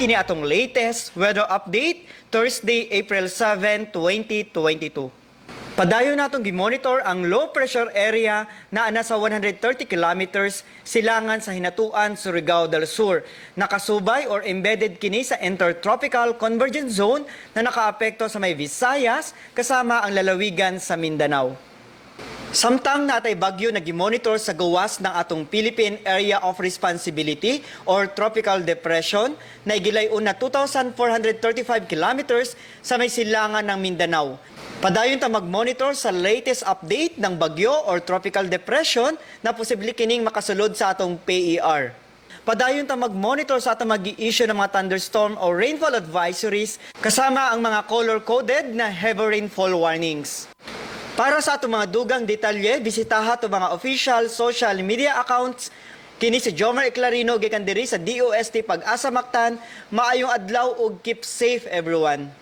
kini atong latest weather update Thursday, April 7, 2022. Padayon natong gimonitor ang low pressure area na ana sa 130 kilometers silangan sa hinatuan Surigao del Sur. Nakasubay or embedded kini sa intertropical convergence zone na nakaapekto sa may Visayas kasama ang lalawigan sa Mindanao. Samtang natay bagyo na gimonitor sa gawas ng atong Philippine Area of Responsibility or Tropical Depression na igilayon na 2,435 kilometers sa may silangan ng Mindanao. Padayon ta mag-monitor sa latest update ng bagyo or tropical depression na posible kining makasulod sa atong PER. Padayon ta mag-monitor sa atong mag-i-issue ng mga thunderstorm o rainfall advisories kasama ang mga color-coded na heavy rainfall warnings. Para sa atong mga dugang detalye, bisitaha to mga official social media accounts. Kini si Jomar Eclarino gikan diri sa DOST Pag-asa Mactan. Maayong adlaw ug keep safe everyone.